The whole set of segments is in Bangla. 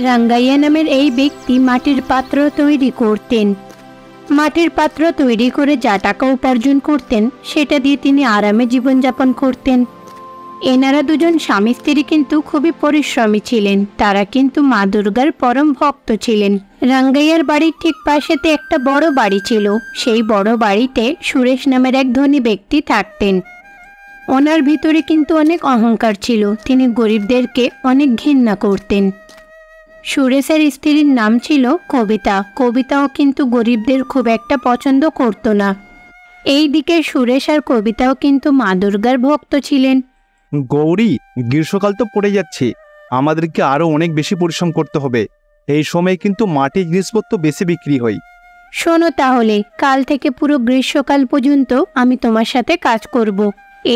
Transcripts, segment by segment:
রাঙ্গাইয়া নামের এই ব্যক্তি মাটির পাত্র তৈরি করতেন। মাটির পাত্র তৈরি করে যা টাকা উপার্জন করতেন সেটা দিয়ে তিনি আরামে জীবনযাপন করতেন। এনারা দুজন স্বামী স্ত্রী কিন্তু খুবই পরিশ্রমী ছিলেন। তারা কিন্তু মা দুর্গার পরম ভক্ত ছিলেন। রাঙ্গাইয়ার বাড়ির ঠিক পাশেতে একটা বড় বাড়ি ছিল। সেই বড় বাড়িতে সুরেশ নামের এক ধনী ব্যক্তি থাকতেন। ওনার ভিতরে কিন্তু অনেক অহংকার ছিল। তিনি গরিবদেরকে অনেক ঘৃণা করতেন। সুরেশের স্ত্রীর নাম ছিল কবিতা। কবিতাও কিন্তু গরিবদের খুব একটা পছন্দ করতো না। এই দিকে সুরেশ আর কবিতাও কিন্তু মা দুর্গার ভক্ত ছিলেন। গৌরী, গ্রীষ্মকাল তো পড়ে যাচ্ছে, আমাদেরকে আরো অনেক বেশি পরিশ্রম করতে হবে। এই সময় কিন্তু মাটির জিনিসপত্র বেশি বিক্রি হয়। শোনো তাহলে, কাল থেকে পুরো গ্রীষ্মকাল পর্যন্ত আমি তোমার সাথে কাজ করব।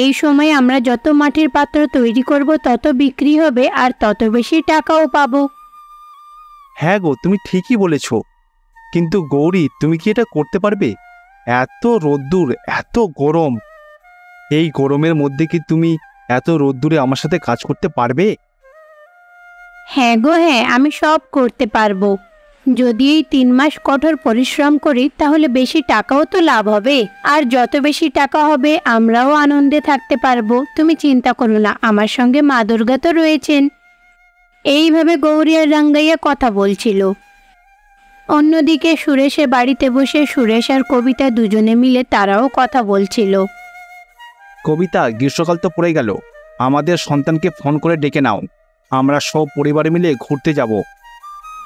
এই সময় আমরা যত মাটির পাত্র তৈরি করব তত বিক্রি হবে আর তত বেশি টাকাও পাবো। হ্যাঁ গো, তুমি ঠিকই বলেছ। কিন্তু গৌরী, তুমি কি এটা করতে পারবে? এত রোদ্দুর, এত গরম, এই গরমের মধ্যে কি তুমি এত রোদ্দুরে আমার সাথে কাজ করতে পারবে? হ্যাঁ গো হ্যাঁ, আমি সব করতে পারবো। যদি এই 3 মাস কঠোর পরিশ্রম করি তাহলে বেশি টাকাও তো লাভ হবে। আর যত বেশি টাকা হবে আমরাও আনন্দে থাকতে পারবো। তুমি চিন্তা করো না, আমার সঙ্গে মা দুর্গা তো রয়েছেন। এইভাবে গৌরী আর রাঙ্গাইয়া কথা বলছিল। অন্যদিকে সুরেশের বাড়িতে বসে সুরেশ আর কবিতা দুজনে মিলে তারাও কথা বলছিল। কবিতা, গ্রীষ্মকাল তো পড়ে গেল, আমাদের সন্তানকে ফোন করে ডেকে নাও, আমরা সব পরিবার মিলে ঘুরতে যাব।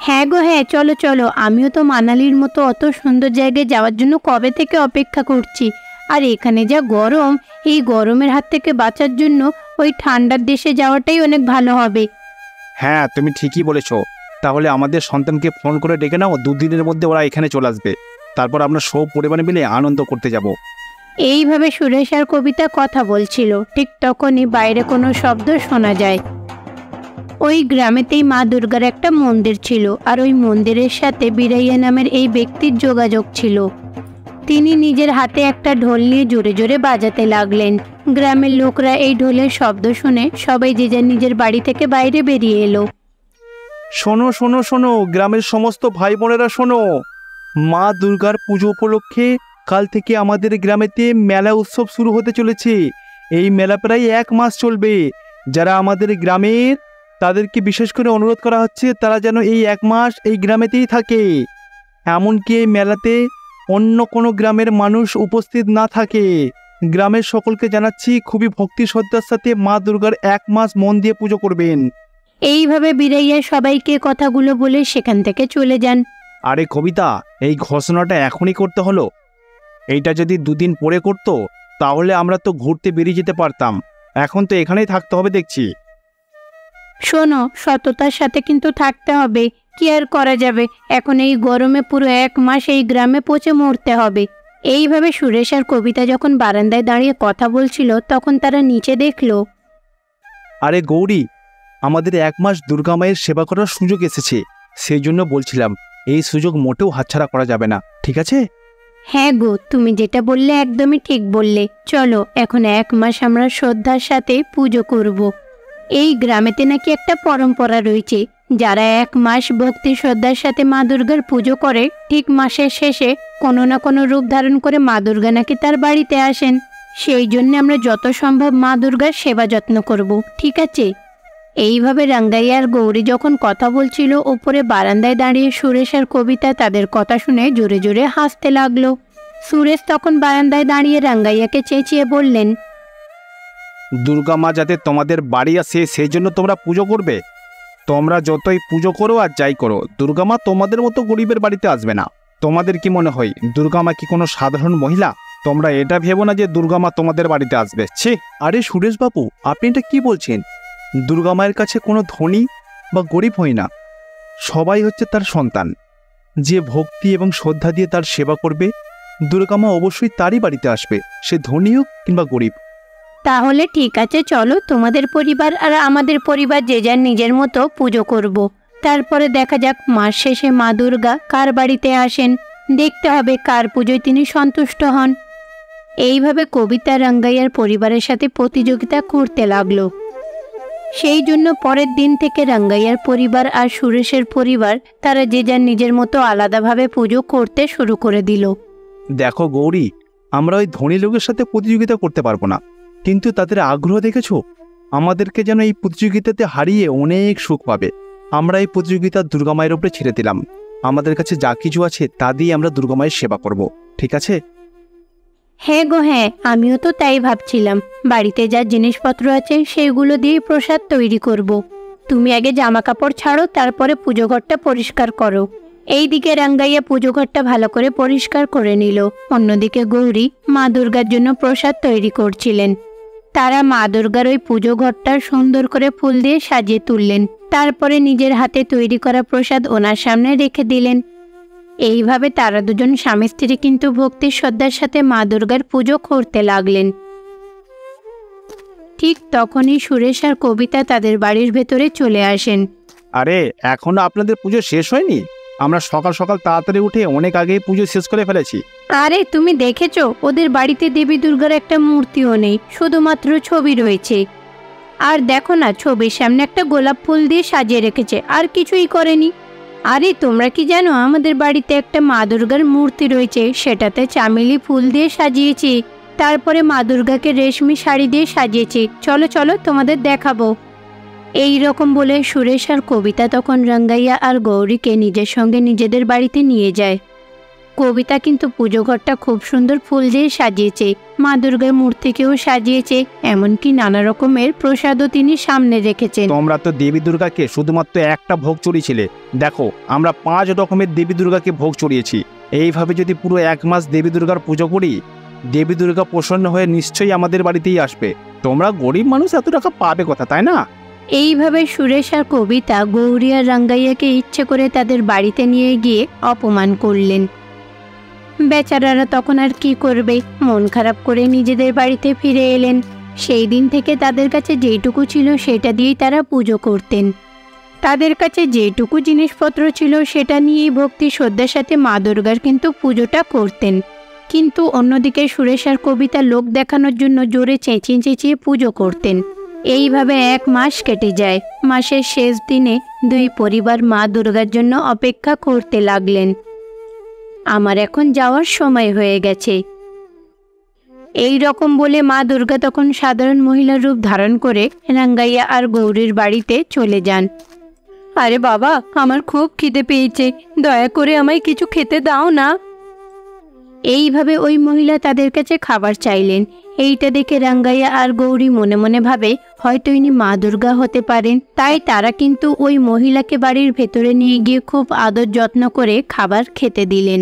হ্যাঁ গো হ্যাঁ, চলো চলো। আমিও তো মানালির মতো অত সুন্দর জায়গায় যাওয়ার জন্য কবে থেকে অপেক্ষা করছি। আর এখানে যা গরম, এই গরমের হাত থেকে বাঁচার জন্য ওই ঠান্ডার দেশে যাওয়াটাই অনেক ভালো হবে। হ্যাঁ, তুমি ঠিকই বলেছ। তাহলে আমাদের সন্তানকে ফোন করে ডেকে নাও, 2 দিনের মধ্যে ওরা এখানে চলে আসবে। তারপর আমরা সব পরিবার মিলে আনন্দ করতে যাব। এইভাবে সুরেশ আর কবিতা কথা বলছিল। ঠিক তখনই বাইরে কোনো শব্দ শোনা যায়। ওই গ্রামেতেই মা দুর্গার একটা মন্দির ছিল। আর ওই মন্দিরের সাথে বীরাইয়া নামের এই ব্যক্তির যোগাযোগ ছিল। তিনি নিজের হাতে একটা ঢোল নিয়ে জোরে জোরে বাজাতে লাগলেন। গ্রামের লোকরা এই ঢোলের শব্দ শুনে সবাই যে যার নিজের বাড়ি থেকে বাইরে বেরিয়ে এলো। শোনো শোনো শোনো, গ্রামের সমস্ত ভাই বোনেরা শোনো, মা দুর্গার পুজো উপলক্ষে কাল থেকে আমাদের গ্রামেতে মেলা উৎসব শুরু হতে চলেছে। এই মেলা প্রায় 1 মাস চলবে। যারা আমাদের গ্রামের, তাদেরকে বিশেষ করে অনুরোধ করা হচ্ছে তারা যেন এই 1 মাস এই গ্রামেতেই থাকে। এমনকি এই মেলাতে অন্য কোনো গ্রামের মানুষ উপস্থিত না থাকে। গ্রামের সকলকে জানাচ্ছি, খুবই ভক্তি শ্রদ্ধার সাথে মা দুর্গার 1 মাস মন দিয়ে পুজো করবেন। এইভাবে বীরাইয়া সবাইকে কথাগুলো বলে সেখান থেকে চলে যান। আরে কবিতা, এই ঘোষণাটা এখনই করতে হলো? এইটা যদি 2 দিন পরে করতো তাহলে আমরা তো ঘুরতে বেরিয়ে যেতে পারতাম। এখন তো এখানেই থাকতে হবে দেখছি। শোনো, সততার সাথে কিন্তু থাকতে হবে। কি আর করা যাবে, এখন এই গরমে পুরো 1 মাস এই গ্রামে পচে মরতে হবে। এইভাবে সুরেশ আর কবিতা যখন বারান্দায় দাঁড়িয়ে কথা বলছিল তখন তারা নিচে দেখলো। আরে গৌরী, আমাদের 1 মাস দুর্গা মায়ের সেবা করার সুযোগ এসেছে। সেই জন্য বলছিলাম, এই সুযোগ মোটেও হাতছাড়া করা যাবে না, ঠিক আছে? হ্যাঁ গো, তুমি যেটা বললে একদমই ঠিক বললে। চলো, এখন 1 মাস আমরা শ্রদ্ধার সাথে পুজো করব। এই গ্রামেতে নাকি একটা পরম্পরা রয়েছে, যারা 1 মাস ভক্তি শ্রদ্ধার সাথে মা দুর্গার পুজো করে ঠিক মাসের শেষে কোনো না কোনো রূপ ধারণ করে মা দুর্গা নাকি তার বাড়িতে আসেন। সেই জন্য আমরা যত সম্ভব মা দুর্গার সেবা যত্ন করব, ঠিক আছে? এইভাবে রাঙ্গাইয়া আর গৌরী যখন কথা বলছিল, ওপরে বারান্দায় দাঁড়িয়ে সুরেশ আর কবিতা তাদের কথা শুনে জোরে জোরে হাসতে লাগলো। সুরেশ তখন বারান্দায় দাঁড়িয়ে রাঙ্গাইয়াকে চেঁচিয়ে বললেন, দুর্গা মা যাতে তোমাদের বাড়ি আসে সেই জন্য তোমরা পুজো করবে। তোমরা যতই পুজো করো আর যাই করো, দুর্গা মা তোমাদের মতো গরিবের বাড়িতে আসবে না। তোমাদের কি মনে হয় দুর্গা মা কি কোনো সাধারণ মহিলা? তোমরা এটা ভেবো না যে দুর্গা মা তোমাদের বাড়িতে আসবে। ছি! আরে সুরেশ বাবু, আপনি এটা কি বলছেন? দুর্গা মায়ের কাছে কোনো ধনী বা গরিব হয় না, সবাই হচ্ছে তার সন্তান। যে ভক্তি এবং শ্রদ্ধা দিয়ে তার সেবা করবে, দুর্গা মা অবশ্যই তারই বাড়িতে আসবে, সে ধনী হোক কিংবা গরিব। তাহলে ঠিক আছে, চলো তোমাদের পরিবার আর আমাদের পরিবার যে যার নিজের মতো পুজো করব। তারপরে দেখা যাক মাস শেষে মা দুর্গা কার বাড়িতে আসেন। দেখতে হবে কার পুজোয় তিনি সন্তুষ্ট হন। এইভাবে কবিতা রাঙ্গাইয়ার পরিবারের সাথে প্রতিযোগিতা করতে লাগলো। সেই জন্য পরের দিন থেকে রাঙ্গাইয়ার পরিবার আর সুরেশের পরিবার তারা যে যার নিজের মতো আলাদাভাবে পুজো করতে শুরু করে দিল। দেখো গৌরী, আমরা ওই ধনী লোকের সাথে প্রতিযোগিতা করতে পারবো না, কিন্তু তাদের আগ্রহ দেখেছো? আমাদেরকে যেন এই প্রতিযোগিতাতে হারিয়ে অনেক সুখ পাবে। আমরা এই প্রতিযোগিতা দুর্গা মায়ের উপরে ছেড়ে দিলাম। আমাদের কাছে যা কিছু আছে তা দিয়ে আমরা দুর্গা মায়ের সেবা করব, ঠিক আছে? হ্যাঁ গো হ্যাঁ, আমিও তো তাই ভাবছিলাম। বাড়িতে যা জিনিসপত্র আছে সেগুলো দিয়ে প্রসাদ তৈরি করব। তুমি আগে জামা কাপড় ছাড়ো, তারপরে পুজো ঘরটা পরিষ্কার করো। এইদিকে রাঙ্গাইয়া পুজো ঘরটা ভালো করে পরিষ্কার করে নিল। অন্যদিকে গৌরী মা দুর্গার জন্য প্রসাদ তৈরি করছিলেন। তারা মা দুর্গার ওই পুজো ঘরটা সুন্দর করে ফুল দিয়ে সাজিয়ে তুললেন। তারপরে নিজের হাতে তৈরি করা প্রসাদ ওনার সামনে রেখে দিলেন। এইভাবে তারা দুজন স্বামী স্ত্রী কিন্তু ভক্তি শ্রদ্ধার সাথে মা দুর্গার পুজো করতে লাগলেন। ঠিক তখনই সুরেশ আর কবিতা তাদের বাড়ির ভেতরে চলে আসেন। আরে, এখনো আপনাদের পুজো শেষ হয়নি? আমরা সকাল সকাল তাড়াতাড়ি উঠে অনেক আগেই পুজো শেষ করে ফেলেছি। আরে তুমি দেখেছো, ওদের বাড়িতে দেবী দুর্গার একটা মূর্তিও নেই, শুধুমাত্র ছবি রয়েছে। আর দেখো না, ছবির সামনে একটা গোলাপ ফুল দিয়ে সাজিয়ে রেখেছে, আর কিছুই করেনি। আরে তোমরা কি জানো, আমাদের বাড়িতে একটা মা দুর্গার মূর্তি রয়েছে, সেটাতে চামেলি ফুল দিয়ে সাজিয়েছি। তারপরে মা দুর্গাকে রেশমি শাড়ি দিয়ে সাজিয়েছি। চলো চলো, তোমাদের দেখাবো। এই রকম বলে সুরেশ আর কবিতা তখন রাঙ্গাইয়া আর গৌরীকে নিজের সঙ্গে নিজেদের বাড়িতে নিয়ে যায়। কবিতা কিন্তু পুজো ঘরটা খুব সুন্দর ফুল দিয়ে সাজিয়েছে, মা দুর্গার মূর্তিকেও সাজিয়েছে, এমনকি নানা রকমের প্রসাদও তিনি সামনে রেখেছেন। তোমরা তো দেবী দুর্গাকে শুধুমাত্র একটা ভোগ চড়িয়েছিলে, দেখো আমরা 5 রকমের দেবী দুর্গাকে ভোগ চড়িয়েছি। এইভাবে যদি পুরো 1 মাস দেবী দুর্গার পুজো করি, দেবী দুর্গা প্রসন্ন হয়ে নিশ্চয়ই আমাদের বাড়িতেই আসবে। তোমরা গরিব মানুষ, এত টাকা পাবে কথা, তাই না? এইভাবে সুরেশ আর কবিতা গৌরী আর রাঙ্গাইয়াকে ইচ্ছে করে তাদের বাড়িতে নিয়ে গিয়ে অপমান করলেন। বেচারারা তখন আর কি করবে, মন খারাপ করে নিজেদের বাড়িতে ফিরে এলেন। সেই দিন থেকে তাদের কাছে যেটুকু ছিল সেটা দিয়েই তারা পুজো করতেন। তাদের কাছে যেটুকু জিনিসপত্র ছিল সেটা নিয়েই ভক্তি শ্রদ্ধার সাথে মা দুর্গার কিন্তু পুজোটা করতেন। কিন্তু অন্যদিকে সুরেশ আর কবিতা লোক দেখানোর জন্য জোরে চেঁচিয়ে চেঁচিয়ে পুজো করতেন। এইভাবে 1 মাস কেটে যায়। মাসের শেষ দিনে দুই পরিবার মা দুর্গার জন্য অপেক্ষা করতে লাগলেন। আমার এখন যাওয়ার সময় হয়ে গেছে, এই রকম বলে মা দুর্গা তখন সাধারণ মহিলার রূপ ধারণ করে রাঙ্গাইয়া আর গৌরীর বাড়িতে চলে যান। আরে বাবা, আমার খুব খিদে পেয়েছে, দয়া করে আমায় কিছু খেতে দাও না। এইভাবে ওই মহিলা তাদের কাছে খাবার চাইলেন। এইটা দেখে রাঙ্গাইয়া আর গৌরী মনে মনে ভাবে হয়তো ইনি মা দুর্গা হতে পারেন। তাই তারা কিন্তু ওই মহিলাকে বাড়ির ভেতরে নিয়ে গিয়ে খুব আদর যত্ন করে খাবার খেতে দিলেন।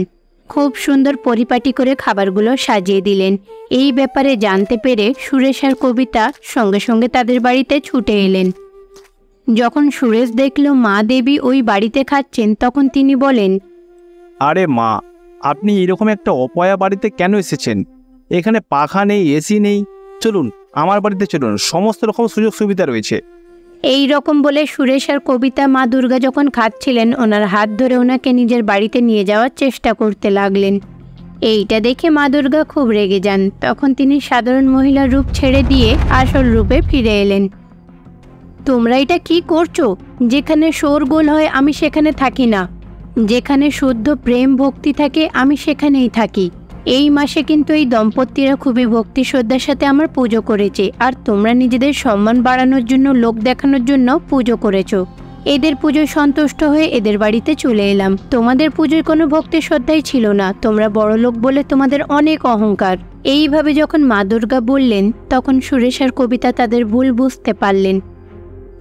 খুব সুন্দর পরিপাটি করে খাবারগুলো সাজিয়ে দিলেন। এই ব্যাপারে জানতে পেরে সুরেশ আর কবিতা সঙ্গে সঙ্গে তাদের বাড়িতে ছুটে এলেন। যখন সুরেশ দেখল মা দেবী ওই বাড়িতে খাচ্ছেন, তখন তিনি বলেন, আরে মা, আপনি এরকম একটা অপয়া বাড়িতে কেন এসেছেন? এখানে পাখা নেই, এসি নেই, চলুন আমার বাড়িতে চলুন, সমস্ত রকম সুযোগ সুবিধা রয়েছে। এই রকম বলে সুরেশ আর কবিতা মা দুর্গা যখন খাচ্ছিলেন, ওনার হাত ধরে ওনাকে নিজের বাড়িতে নিয়ে যাওয়ার চেষ্টা করতে লাগলেন। এইটা দেখে মা দুর্গা খুব রেগে যান। তখন তিনি সাধারণ মহিলার রূপ ছেড়ে দিয়ে আসল রূপে ফিরে এলেন। তোমরা এটা কি করছো? যেখানে শোরগোল হয় আমি সেখানে থাকি না, যেখানে শুদ্ধ প্রেম ভক্তি থাকে আমি সেখানেই থাকি। এই মাসে কিন্তু এই দম্পতিরা খুবই ভক্তি শ্রদ্ধার সাথে আমার পুজো করেছে, আর তোমরা নিজেদের সম্মান বাড়ানোর জন্য, লোক দেখানোর জন্য পুজো করেছো। এদের পুজোয় সন্তুষ্ট হয়ে এদের বাড়িতে চলে এলাম। তোমাদের পুজোয় কোনো ভক্তি শ্রদ্ধাই ছিল না, তোমরা বড় লোক বলে তোমাদের অনেক অহংকার। এইভাবে যখন মা দুর্গা বললেন, তখন সুরেশ আর কবিতা তাদের ভুল বুঝতে পারলেন।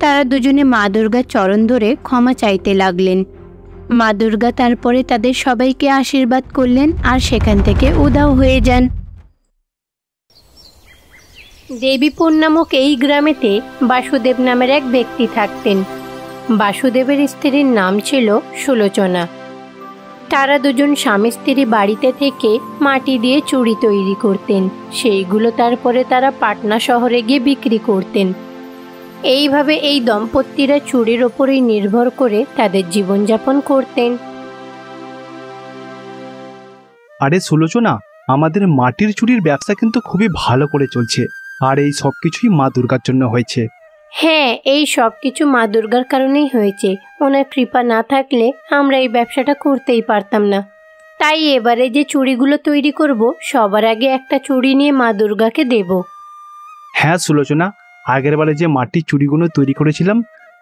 তারা দুজনে মা দুর্গার চরণ ধরে ক্ষমা চাইতে লাগলেন। মা দুর্গা তারপরে তাদের সবাইকে আশীর্বাদ করলেন আর সেখান থেকে উধাও হয়ে যান। দেবীপুর নামক এই গ্রামেতে বাসুদেব নামের এক ব্যক্তি থাকতেন। বাসুদেবের স্ত্রীর নাম ছিল সুলোচনা। তারা দুজন স্বামী স্ত্রী বাড়িতে থেকে মাটি দিয়ে চুড়ি তৈরি করতেন। সেইগুলো তারপরে তারা পাটনা শহরে গিয়ে বিক্রি করতেন। এইভাবে এই দম্পতিরা চুড়ির ওপরেই নির্ভর করে তাদের জীবনযাপন করতেন। আরে সুলোচনা, আমাদের মাটির চুড়ির ব্যবসা কিন্তু খুবই ভালো করে চলছে, আর এই সব কিছুই মা দুর্গার জন্য হয়েছে। হ্যাঁ, এই সব কিছু মা দুর্গার কারণেই হয়েছে। ওনার কৃপা না থাকলে আমরা এই ব্যবসাটা করতেই পারতাম না। তাই এবারে যে চুড়িগুলো তৈরি করব, সবার আগে একটা চুড়ি নিয়ে মা দুর্গাকে দেব। হ্যাঁ সুলোচনা, আগের বারে যে মাটির চুড়িগুলো তৈরি করেছিলাম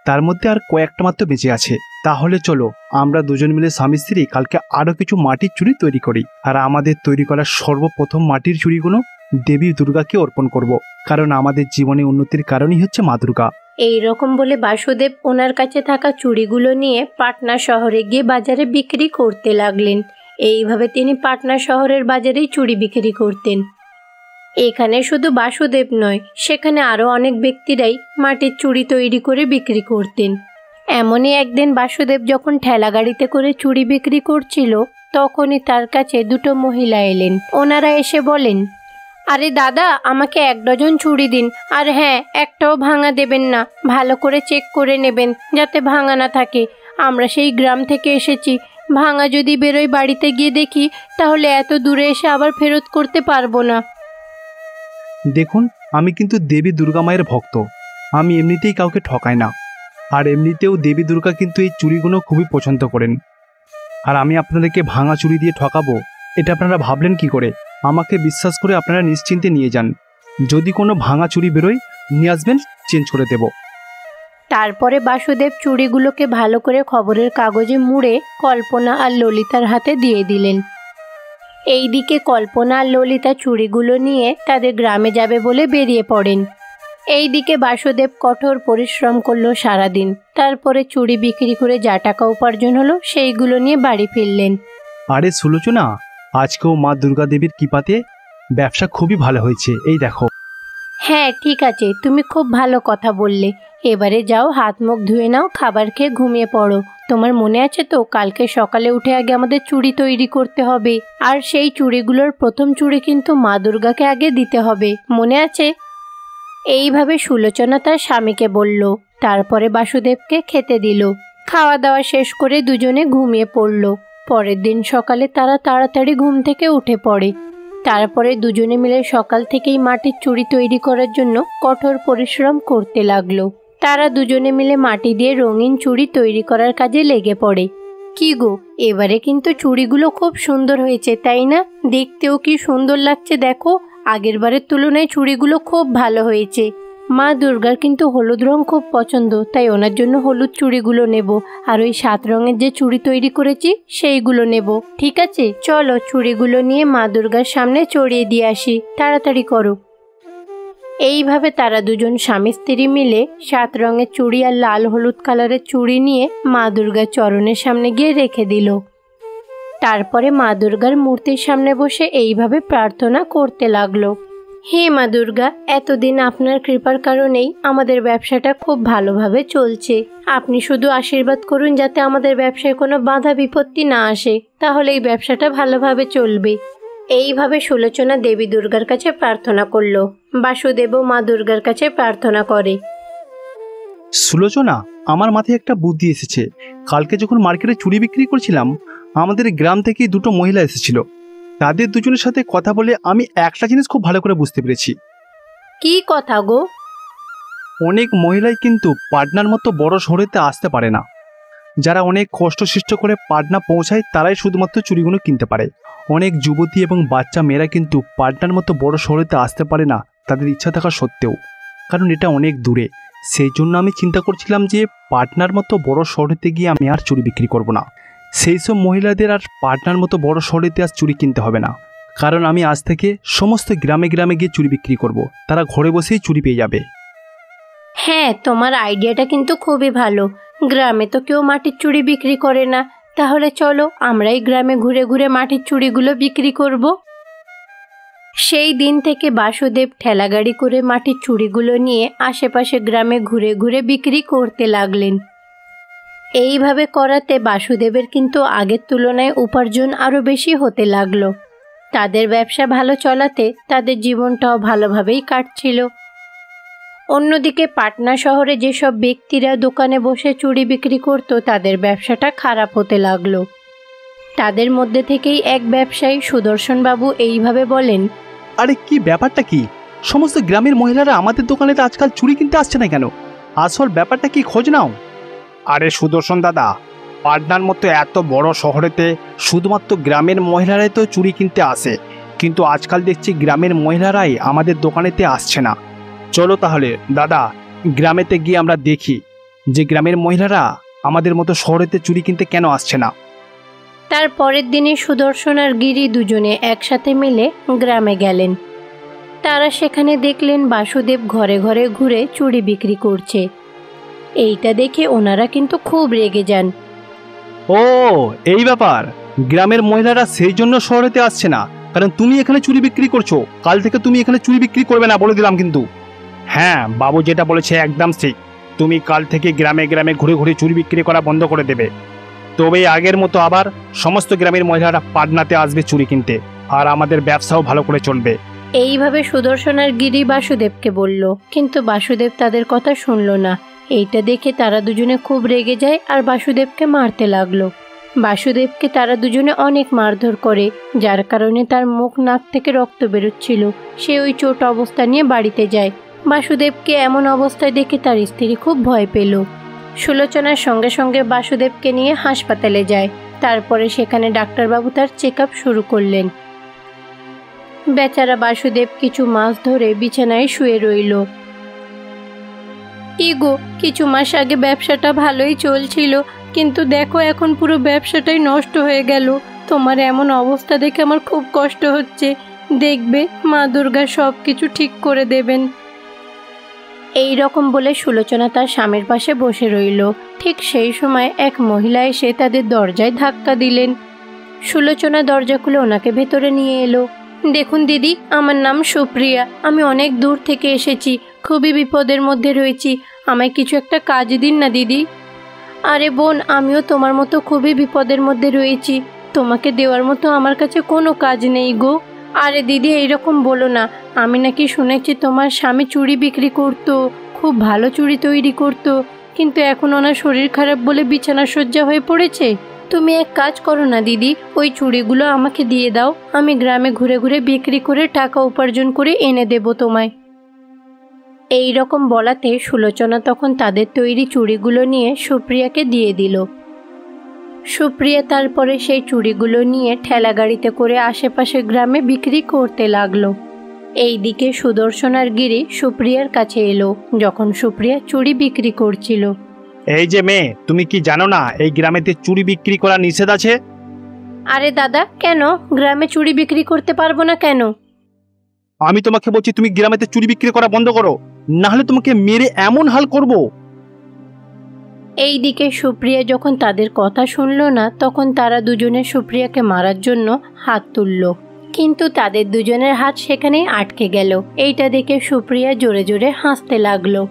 তার মধ্যে আর কয়েকটা মাত্র বেঁচে আছে। তাহলে চলো আমরা দুজন মিলে স্বামী স্ত্রী কালকে আরও কিছু মাটির চুড়ি তৈরি করি, আর আমাদের তৈরি করা সর্বপ্রথম মাটির চুড়িগুলো দেবী দুর্গাকে অর্পণ করব, কারণ আমাদের জীবনে উন্নতির কারণই হচ্ছে মা দুর্গা। এই রকম বলে বাসুদেব ওনার কাছে থাকা চুড়িগুলো নিয়ে পাটনা শহরে গিয়ে বাজারে বিক্রি করতে লাগলেন। এইভাবে তিনি পাটনা শহরের বাজারেই চুড়ি বিক্রি করতেন। এখানে শুধু বাসুদেব নয়, সেখানে আরও অনেক ব্যক্তিরাই মাটির চুড়ি তৈরি করে বিক্রি করতেন। এমনই একদিন বাসুদেব যখন ঠেলা গাড়িতে করে চুড়ি বিক্রি করছিল, তখনই তার কাছে দুটো মহিলা এলেন। ওনারা এসে বলেন, আরে দাদা, আমাকে 1 ডজন চুড়ি দিন, আর হ্যাঁ, একটাও ভাঙা দেবেন না, ভালো করে চেক করে নেবেন যাতে ভাঙা না থাকে। আমরা সেই গ্রাম থেকে এসেছি, ভাঙা যদি বেরোয় বাড়িতে গিয়ে দেখি তাহলে এত দূরে এসে আবার ফেরত করতে পারবো না। দেখুন, আমি কিন্তু দেবী দুর্গা মায়ের ভক্ত, আমি এমনিতেই কাউকে ঠকাই না। আর এমনিতেও দেবী দুর্গা কিন্তু এই চুড়িগুলো খুবই পছন্দ করেন। আর আমি আপনাদেরকে ভাঙা চুড়ি দিয়ে ঠকাবো এটা আপনারা ভাবলেন কি করে? আমাকে বিশ্বাস করে আপনারা নিশ্চিন্তে নিয়ে যান, যদি কোনো ভাঙা চুড়ি বেরোয় নিয়ে আসবেন, চেঞ্জ করে দেব। তারপরে বাসুদেব চুড়িগুলোকে ভালো করে খবরের কাগজে মুড়ে কল্পনা আর ললিতার হাতে দিয়ে দিলেন। এইদিকে কল্পনা আর ললিতা চুড়িগুলো নিয়ে তাদের গ্রামে যাবে বলে বেরিয়ে পড়েন। এইদিকে বাসুদেব কঠোর পরিশ্রম করলো সারাদিন। তারপরে চুড়ি বিক্রি করে যা টাকা উপার্জন হলো সেইগুলো নিয়ে বাড়ি ফিরলেন। আরে সুলোচনা, আজকেও মা দুর্গা দেবীর কৃপাতে ব্যবসা খুবই ভালো হয়েছে, এই দেখো। হ্যাঁ ঠিক আছে, তুমি খুব ভালো কথা বললে। এবারে যাও, হাত মুখ ধুয়ে নাও, খাবার খেয়ে ঘুমিয়ে পড়ো। তোমার মনে আছে তো, কালকে সকালে উঠে আগে আমাদের চুড়ি তৈরি করতে হবে, আর সেই চুড়িগুলোর প্রথম চুড়ি কিন্তু মা দুর্গাকে আগে দিতে হবে, মনে আছে? এইভাবে সুলোচনা তার স্বামীকে বলল। তারপরে বাসুদেবকে খেতে দিল। খাওয়া দাওয়া শেষ করে দুজনে ঘুমিয়ে পড়ল। পরের দিন সকালে তারা তাড়াতাড়ি ঘুম থেকে উঠে পড়ে। তারপরে দুজনে মিলে সকাল থেকেই মাটির চুড়ি তৈরি করার জন্য কঠোর পরিশ্রম করতে লাগলো। তারা দুজনে মিলে মাটি দিয়ে রঙিন চুড়ি তৈরি করার কাজে লেগে পড়ে। কি গো, এবারে কিন্তু চুড়িগুলো খুব সুন্দর হয়েছে, তাই না? দেখতেও কি সুন্দর লাগছে দেখো। আগের বারের তুলনায় চুড়িগুলো খুব ভালো হয়েছে। মা দুর্গার কিন্তু হলুদ রং খুব পছন্দ, তাই ওনার জন্য হলুদ চুড়িগুলো নেব, আর ওই 7 রঙের যে চুড়ি তৈরি করেছি সেইগুলো নেব। ঠিক আছে, চলো চুড়িগুলো নিয়ে মা দুর্গার সামনে চড়িয়ে দিয়ে আসি, তাড়াতাড়ি করো। এইভাবে তারা দুজন স্বামী স্ত্রী মিলে 7 রঙের চুড়ি আর লাল হলুদ কালারের চুড়ি নিয়ে মা দুর্গার চরণের সামনে গিয়ে রেখে দিল। তারপরে মা দুর্গার মূর্তির সামনে বসে এইভাবে প্রার্থনা করতে লাগলো, হে মা দুর্গা, এতদিন আপনার কৃপার কারণেই আমাদের ব্যবসাটা খুব ভালোভাবে চলছে। আপনি শুধু আশীর্বাদ করুন যাতে আমাদের ব্যবসায় কোনো বাধা বিপত্তি না আসে, তাহলে এই ব্যবসাটা ভালোভাবে চলবে। এইভাবে সুলোচনা দেবী দুর্গার কাছে প্রার্থনা করলো। বাসুদেবও মা দুর্গার কাছে প্রার্থনা করে। সুলোচনা, আমার মাথায় একটা বুদ্ধি এসেছে। কালকে যখন মার্কেটে চুড়ি বিক্রি করছিলাম, আমাদের গ্রাম থেকে 2টো মহিলা এসেছিল। তাদের দুজনের সাথে কথা বলে আমি একটা জিনিস খুব ভালো করে বুঝতে পেরেছি। কি কথা গো? অনেক মহিলাই কিন্তু পাটনার মতো বড় শহরেতে আসতে পারে না। যারা অনেক কষ্টসৃষ্ট করে পাটনা পৌঁছায় তারাই শুধুমাত্র চুড়িগুলো কিনতে পারে। অনেক যুবতী এবং বাচ্চা মেয়েরা কিন্তু পাটনার মতো বড় শহরেতে আসতে পারে না তাদের ইচ্ছা থাকা সত্ত্বেও, কারণ এটা অনেক দূরে। সেই জন্য আমি চিন্তা করছিলাম যে পাটনার মতো বড় শহরেতে গিয়ে আমি আর চুড়ি বিক্রি করব না। সেই সব মহিলাদের আর পাটনার মতো বড় শহরেতে আর চুড়ি কিনতে হবে না, কারণ আমি আজ থেকে সমস্ত গ্রামে গ্রামে গিয়ে চুড়ি বিক্রি করব। তারা ঘরে বসেই চুড়ি পেয়ে যাবে। হ্যাঁ, তোমার আইডিয়াটা কিন্তু খুবই ভালো। গ্রামে তো কেউ মাটির চুড়ি বিক্রি করে না, তাহলে চলো আমরাই গ্রামে ঘুরে ঘুরে মাটির চুড়িগুলো বিক্রি করব। সেই দিন থেকে বাসুদেব ঠেলাগাড়ি করে মাটির চুড়িগুলো নিয়ে আশেপাশে গ্রামে ঘুরে ঘুরে বিক্রি করতে লাগলেন। এইভাবে করাতে বাসুদেবের কিন্তু আগের তুলনায় উপার্জন আরও বেশি হতে লাগলো। তাদের ব্যবসা ভালো চলাতে তাদের জীবনটাও ভালোভাবেই কাটছিল। অন্যদিকে পাটনা শহরে যেসব ব্যক্তিরা দোকানে বসে চুড়ি বিক্রি করত, তাদের ব্যবসাটা খারাপ হতে লাগলো। তাদের মধ্যে থেকেই এক ব্যবসায়ী সুদর্শন বাবু এইভাবে বলেন, আরে কি ব্যাপারটা কি? সমস্ত গ্রামের মহিলারা আমাদের দোকানে তো আজকাল চুড়ি কিনতে আসছে না কেন? আসল ব্যাপারটা কি খোঁজ নাও। আরে সুদর্শন দাদা, পাটনার মতো এত বড় শহরেতে শুধুমাত্র গ্রামের মহিলারাই তো চুড়ি কিনতে আসে, কিন্তু আজকাল দেখছি গ্রামের মহিলারাই আমাদের দোকানেতে আসছে না। চলো তাহলে দাদা, গ্রামেতে গিয়ে আমরা দেখি যে গ্রামের মহিলারা আমাদের মতো শহরেতে চুড়ি কিনতে কেন আসছে না। তার পরের দিনে সুদর্শন আর গিরি দুজনে একসাথে মিলে গ্রামে গেলেন। তারা সেখানে দেখলেন বাসুদেব ঘরে ঘরে ঘুরে চুড়ি বিক্রি করছে। এইটা দেখে ওনারা কিন্তু খুব রেগে যান। ও, এই ব্যাপার। গ্রামের মহিলারা সেই জন্য শহরেতে আসছে না কারণ তুমি এখানে চুড়ি বিক্রি করছো। কাল থেকে তুমি এখানে চুড়ি বিক্রি করবে না বলে দিলাম কিন্তু। হ্যাঁ, বাবু যেটা বলেছে একদম ঠিক। তুমি কাল থেকে গ্রামে গ্রামে ঘুরে ঘুরে চুড়ি বিক্রি করা বন্ধ করে দেবে। তবে আগের মতো আবার সমস্ত গ্রামের মহিলারা পাটনাতে আসবে চুড়ি কিনতে, আর আমাদের ব্যবসাও ভালো করে চলবে। এইভাবে সুদর্শন আর গিরি বাসুদেবকে বলল, কিন্তু বাসুদেব তাদের কথা শুনল না। এইটা দেখে তারা দুজনে খুব রেগে যায় আর বাসুদেবকে মারতে লাগলো। বাসুদেবকে তারা দুজনে অনেক মারধর করে, যার কারণে তার মুখ নাক থেকে রক্ত বেরোচ্ছিল। সে ওই চোট অবস্থা নিয়ে বাড়িতে যায়। বাসুদেবকে এমন অবস্থায় দেখে তার স্ত্রী খুব ভয় পেল। সুলোচনার সঙ্গে সঙ্গে বাসুদেবকে নিয়ে হাসপাতালে যায়। তারপরে সেখানে ডাক্তারবাবু তার চেক আপ শুরু করলেন। বেচারা বাসুদেব কিছু মাস ধরে বিছানায় শুয়ে রইল। ইগো, কিছু মাস আগে ব্যবসাটা ভালোই চলছিল, কিন্তু দেখো এখন পুরো ব্যবসাটাই নষ্ট হয়ে গেল। তোমার এমন অবস্থা দেখে আমার খুব কষ্ট হচ্ছে। দেখবে মা দুর্গা সব কিছু ঠিক করে দেবেন। এই রকম বলে সুলোচনা তার স্বামীর পাশে বসে রইল। ঠিক সেই সময় এক মহিলা এসে তাদের দরজায় ধাক্কা দিলেন। সুলোচনা দরজা খুলে ওনাকে ভেতরে নিয়ে এলো। দেখুন দিদি, আমার নাম সুপ্রিয়া। আমি অনেক দূর থেকে এসেছি, খুবই বিপদের মধ্যে রয়েছি। আমায় কিছু একটা কাজ দিন না দিদি। আরে বোন, আমিও তোমার মতো খুবই বিপদের মধ্যে রয়েছি। তোমাকে দেওয়ার মতো আমার কাছে কোনো কাজ নেই গো। আরে দিদি, এইরকম বলো না। আমি নাকি শুনেছি তোমার স্বামী চুড়ি বিক্রি করতো, খুব ভালো চুড়ি তৈরি করতো, কিন্তু এখন ওনার শরীর খারাপ বলে বিছানা শয্যা হয়ে পড়েছে। তুমি এক কাজ করো না দিদি, ওই চুড়িগুলো আমাকে দিয়ে দাও। আমি গ্রামে ঘুরে ঘুরে বিক্রি করে টাকা উপার্জন করে এনে দেব তোমায়। এই রকম বলাতে সুলোচনা তখন তাদের তৈরি চুড়িগুলো নিয়ে সুপ্রিয়াকে দিয়ে দিল। সুপ্রিয়া তারপরে সেই চুড়িগুলো নিয়ে ঠেলা গাড়িতে করে আশেপাশে গ্রামে বিক্রি করতে লাগলো। এইদিকে সুদর্শন আর গিরি সুপ্রিয়ার কাছে এলো যখন সুপ্রিয়া চুড়ি বিক্রি করছিল। এই যে মেয়ে, তুমি কি জানো না এই গ্রামেতে চুড়ি বিক্রি করা নিষেধ আছে? আরে দাদা, কেন গ্রামে চুড়ি বিক্রি করতে পারবো না কেন? আমি তোমাকে বলছি তুমি গ্রামেতে চুড়ি বিক্রি করা বন্ধ করো, না হলে তোমাকে মেরে এমন হাল করব। এইদিকে সুপ্রিয়া যখন তাদের কথা শুনল না, তখন তারা দুজনে সুপ্রিয়াকে মারার জন্য হাত তুলল, কিন্তু তাদের দুজনের হাত সেখানেই আটকে গেল। এইটা দেখে সুপ্রিয়া জোরে জোরে হাসতে লাগলো।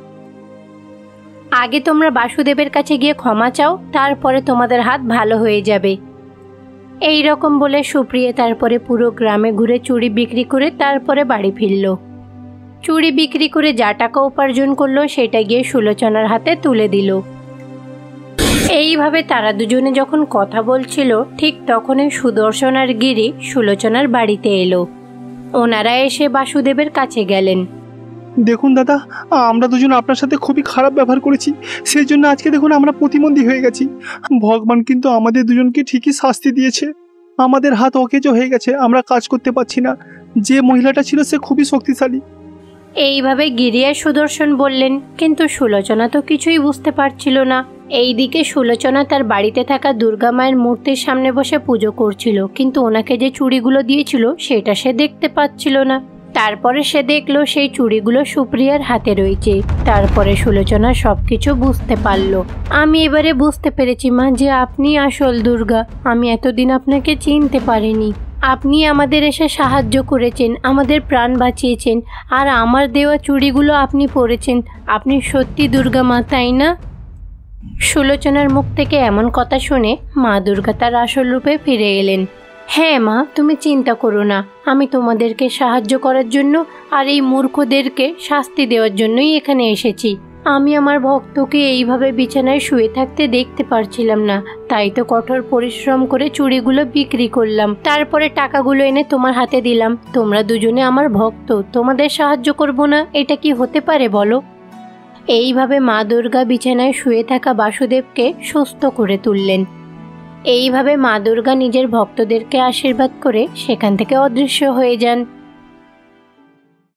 আগে তোমরা বাসুদেবের কাছে গিয়ে ক্ষমা চাও, তারপরে তোমাদের হাত ভালো হয়ে যাবে। এই রকম বলে সুপ্রিয়া তারপরে পুরো গ্রামে ঘুরে চুড়ি বিক্রি করে তারপরে বাড়ি ফিরল। চুড়ি বিক্রি করে যা টাকা উপার্জন করলো সেটা গিয়ে সুলোচনার হাতে তুলে দিল। এইভাবে তারা দুজনে যখন কথা বলছিল, ঠিক তখনই সুদর্শন আর গিরি সুলোচনার বাড়িতে এলো। ওনারা এসে বাসুদেবের কাছে গেলেন। দেখুন দাদা, আমরা দুজন আপনার সাথে খুবই খারাপ ব্যবহার করেছি, সেই জন্য আজকে দেখুন আমরা প্রতিবন্ধী হয়ে গেছি। ভগবান কিন্তু আমাদের দুজনকে ঠিকই শাস্তি দিয়েছে। আমাদের হাত অকেজো হয়ে গেছে, আমরা কাজ করতে পারছি না। যে মহিলাটা ছিল সে খুবই শক্তিশালী। এইভাবে গিরি আর সুদর্শন বললেন, কিন্তু সুলোচনা তো কিছুই বুঝতে পারছিল না। এইদিকে সুলোচনা তার বাড়িতে থাকা দুর্গা মায়ের মূর্তির সামনে বসে পুজো করছিল, কিন্তু ওনাকে যে চুড়িগুলো দিয়েছিল সেটা সে দেখতে পাচ্ছিল না। তারপরে সে দেখলো সেই চুড়িগুলো সুপ্রিয়ার হাতে রয়েছে। তারপরে সুলোচনা সবকিছু বুঝতে পারল। আমি এবারে বুঝতে পেরেছি মা, যে আপনি আসল দুর্গা। আমি এতদিন আপনাকে চিনতে পারিনি। আপনি আমাদের এসে সাহায্য করেছেন, আমাদের প্রাণ বাঁচিয়েছেন, আর আমার দেওয়া চুড়িগুলো আপনি পরেছেন। আপনি সত্যি দুর্গা মা, তাই না? সুলোচনার মুখ থেকে এমন কথা শুনে মা দুর্গা তার আসল রূপে ফিরে এলেন। হ্যাঁ মা, তুমি চিন্তা করো না। আমি তোমাদেরকে সাহায্য করার জন্য আর এই মূর্খদেরকে শাস্তি দেওয়ার জন্যই এখানে এসেছি। আমি আমার ভক্তকে এইভাবে বিছানায় শুয়ে থাকতে দেখতে পারছিলাম না, তাই তো কঠোর পরিশ্রম করে চুড়িগুলো বিক্রি করলাম। তারপরে টাকাগুলো এনে তোমার হাতে দিলাম। তোমরা দুজনে আমার ভক্ত, তোমাদের সাহায্য করব না, এটা কি হতে পারে বলো? এইভাবে মা দুর্গা বিছানায় শুয়ে থাকা বাসুদেবকে সুস্থ করে তুললেন। এইভাবে মা দুর্গা নিজের ভক্তদেরকে আশীর্বাদ করে সেখান থেকে অদৃশ্য হয়ে যান।